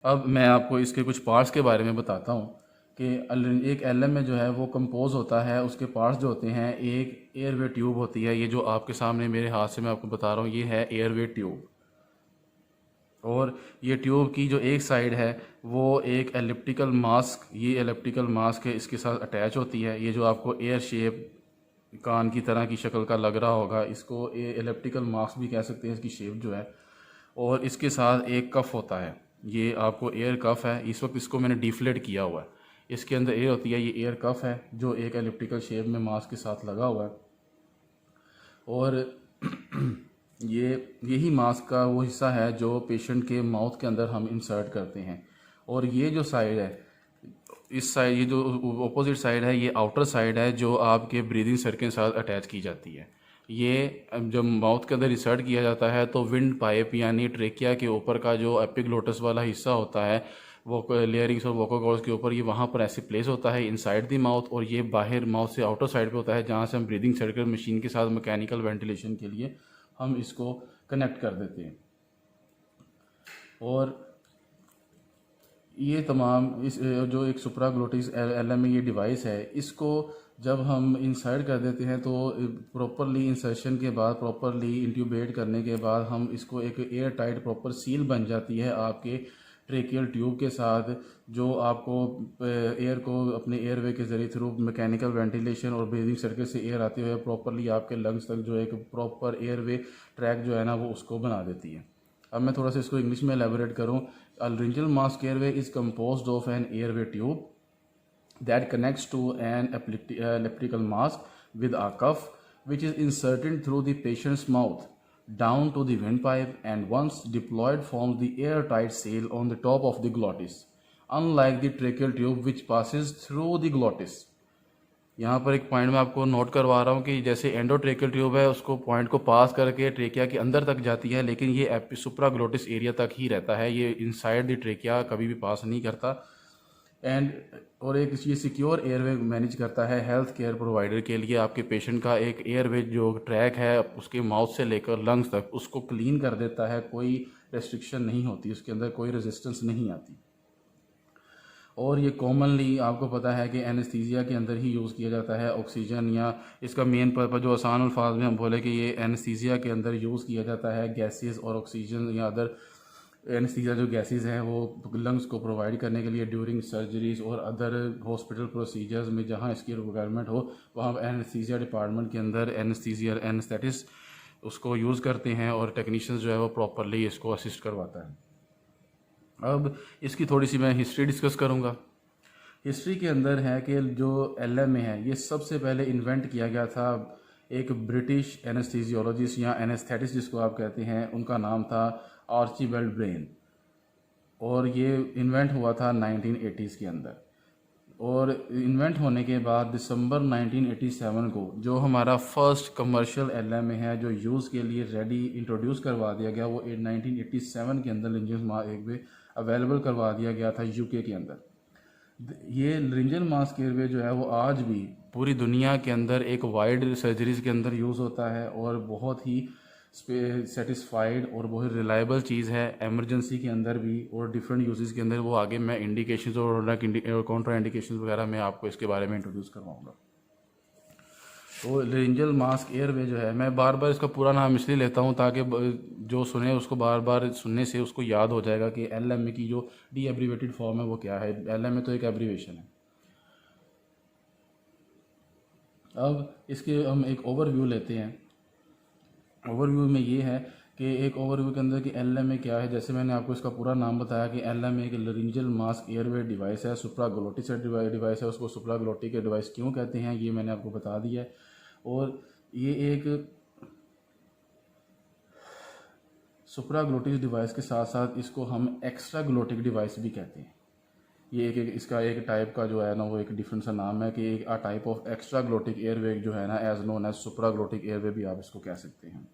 अब मैं आपको इसके कुछ पार्ट्स के बारे में बताता हूँ कि एक एलएम में जो है वो कंपोज होता है। उसके पार्ट्स जो होते हैं, एक एयरवे ट्यूब होती है, ये जो आपके सामने मेरे हाथ से मैं आपको बता रहा हूँ, ये है एयरवे ट्यूब। और ये ट्यूब की जो एक साइड है वो एक एलिप्टिकल मास्क, ये एलिप्टिकल मास्क है, इसके साथ अटैच होती है। ये जो आपको एयर शेप कान की तरह की शक्ल का लग रहा होगा, इसको एलिप्टिकल मास्क भी कह सकते हैं, इसकी शेप जो है। और इसके साथ एक कफ होता है, ये आपको एयर कफ है। इस वक्त इसको मैंने डिफ्लेट किया हुआ है, इसके अंदर एयर होती है, ये एयर कफ है जो एक एलिप्टिकल शेप में मास्क के साथ लगा हुआ है। और ये यही मास्क का वो हिस्सा है जो पेशेंट के माउथ के अंदर हम इंसर्ट करते हैं। और ये जो साइड है, इस साइड, ये जो अपोजिट साइड है, ये आउटर साइड है जो आपके ब्रीदिंग सर्कल के साथ अटैच की जाती है। ये जब माउथ के अंदर इंसर्ट किया जाता है तो विंड पाइप यानी ट्रेकिया के ऊपर का जो एपिग्लोटस वाला हिस्सा होता है, वो लेयरिंग्स और वोकल कॉर्ड्स के ऊपर, ये वहाँ पर ऐसे प्लेस होता है इनसाइड द माउथ। और ये बाहर माउथ से आउटर साइड पे होता है जहाँ से हम ब्रीदिंग सर्कल मशीन के साथ मैकेनिकल वेंटिलेशन के लिए हम इसको कनेक्ट कर देते हैं। और ये तमाम इस जो एक सुप्राग्लोटिस एलएम ये डिवाइस है, इसको जब हम इंसर्ट कर देते हैं तो प्रॉपरली इंसर्शन के बाद, प्रॉपरली इंट्यूबेट करने के बाद, हम इसको एक एयर टाइट प्रॉपर सील बन जाती है आपके ट्रेकियल ट्यूब के साथ, जो आपको एयर को अपने एयरवे के ज़रिए थ्रू मैकेनिकल वेंटिलेशन और ब्रीदिंग सर्कल से एयर आते हुए प्रॉपरली आपके लंग्स तक जो एक प्रॉपर एयरवे ट्रैक जो है ना, वो उसको बना देती है। अब मैं थोड़ा सा इसको इंग्लिश में एलेबोरेट करूँ। A laryngeal mask airway is composed of an airway tube that connects to an elliptical mask with a cuff, which is inserted through the patient's mouth down to the windpipe, and once deployed forms the airtight seal on the top of the glottis, unlike the tracheal tube which passes through the glottis. यहाँ पर एक point मैं आपको note करवा रहा हूँ कि जैसे एंडोट्रेकियल ट्यूब है, उसको पॉइंट को पास करके ट्रेकिया के अंदर तक जाती है, लेकिन ये सुप्राग्लोटिस एरिया तक ही रहता है, ये इनसाइड द ट्रेकिया कभी भी पास नहीं करता। एंड और एक ये सिक्योर एयरवे मैनेज करता है हेल्थ केयर प्रोवाइडर के लिए। आपके पेशेंट का एक एयरवे जो ट्रैक है उसके माउथ से लेकर लंग्स तक, उसको क्लीन कर देता है। कोई रेस्ट्रिक्शन नहीं होती उसके अंदर, कोई रेजिस्टेंस नहीं आती। और ये कॉमनली आपको पता है कि एनेस्थीसिया के अंदर ही यूज़ किया जाता है ऑक्सीजन, या इसका मेन पर्पज जो आसान अल्फाज में हम बोले कि ये एनेस्थीसिया के अंदर यूज़ किया जाता है गैसेस और ऑक्सीजन या अदर एनेस्थीसिया जो गैसेस हैं वो लंग्स को प्रोवाइड करने के लिए ड्यूरिंग सर्जरीज और अदर हॉस्पिटल प्रोसीजर्स में जहाँ इसकी रिक्वायरमेंट हो, वहाँ एनेस्थीसिया डिपार्टमेंट के अंदर एनेस्थीसिया एनेस्थेटिस्ट उसको यूज़ करते हैं और टेक्नीशियंस जो है वो प्रॉपरली इसको असिस्ट करवाता है। अब इसकी थोड़ी सी मैं हिस्ट्री डिस्कस करूँगा। हिस्ट्री के अंदर है कि जो एलएमए है, ये सबसे पहले इन्वेंट किया गया था एक ब्रिटिश एनेस्थीसियोलॉजिस्ट या एनेस्थेटिस्ट जिसको आप कहते हैं, उनका नाम था आर्चिबाल्ड ब्रेन। और ये इन्वेंट हुआ था 1980s के अंदर। और इन्वेंट होने के बाद दिसंबर 1987 को जो हमारा फर्स्ट कमर्शियल एलएमए है जो यूज़ के लिए रेडी इंट्रोड्यूस करवा दिया गया, वो 1987 के अंदर एक वे अवेलेबल करवा दिया गया था यूके के अंदर। ये लारिंजियल मास्क एयरवे जो है वो आज भी पूरी दुनिया के अंदर एक वाइड सर्जरीज के अंदर यूज़ होता है और बहुत ही सेटिस्फाइड और बहुत रिलायबल चीज़ है एमरजेंसी के अंदर भी और डिफरेंट यूजेस के अंदर। वो आगे मैं इंडिकेशंस और कॉन्ट्रा इंडिकेशंस वगैरह मैं आपको इसके बारे में इंट्रोड्यूस करवाऊँगा। तो लारिंजियल मास्क एयरवे जो है, मैं बार बार इसका पूरा नाम इसलिए लेता हूँ ताकि जो सुने उसको बार बार सुनने से उसको याद हो जाएगा कि एलएमए की जो डी एब्रीवेटेड फॉर्म है वो क्या है। एलएमए तो एक एब्रीवेशन है। अब इसके हम एक ओवरव्यू लेते हैं। ओवरव्यू में ये है कि एक ओवरव्यू के अंदर कि एलएमए क्या है। जैसे मैंने आपको इसका पूरा नाम बताया कि एलएमए एक लारिंजियल मास्क एयरवे डिवाइस है, सुप्राग्लोटिक डिवाइस है। उसको सुप्राग्लोटिक डिवाइस क्यों कहते हैं ये मैंने आपको बता दिया है। और ये एक सुप्राग्लोटिक डिवाइस के साथ साथ इसको हम एक्स्ट्रा ग्लोटिक डिवाइस भी कहते हैं। ये इसका एक टाइप का जो है ना वो एक डिफरेंट सा नाम है कि एक type of extra glottic airway जो है ना, एज नोन एज सुप्राग्लोटिक एयरवे भी आप इसको कह सकते हैं।